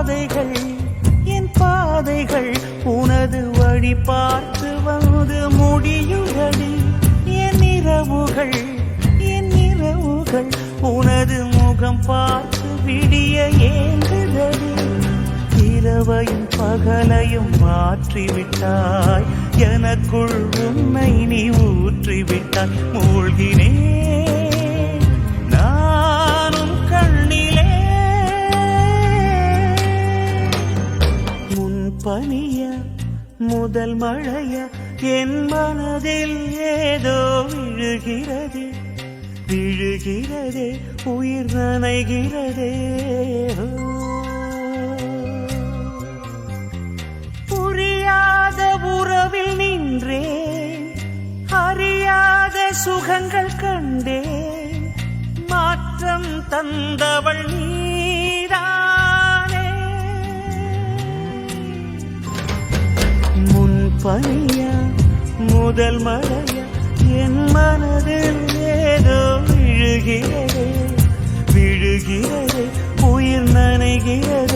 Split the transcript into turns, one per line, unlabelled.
பாதைகள் என் பாதைகள் உனது வழி பார்த்து வந்து முடியுதடி என் இரவுகள் உனது முகம் பார்த்து விடிய ஏங்குதடி இரவையும் பகலையும் மாற்றிவிட்டாய் எனக்குள் உன்னை நீ ஊற்றிவிட்டாய் மூழ்கினேன் நானும் கண்ணிலே முன்பனிய முதல் மழைய என் மனதில் ஏதோ விழுகிறதே உயிர் நனைகிறதே புரியாத உறவில் நின்றேன் அறியாத சுகங்கள் கண்டேன் மாற்றம் தந்தவள் நீதானே முன்பனியா முதல் மழையா என் மனதில் ஏதோ விழுகிறதே உயிர் நனைகிறதே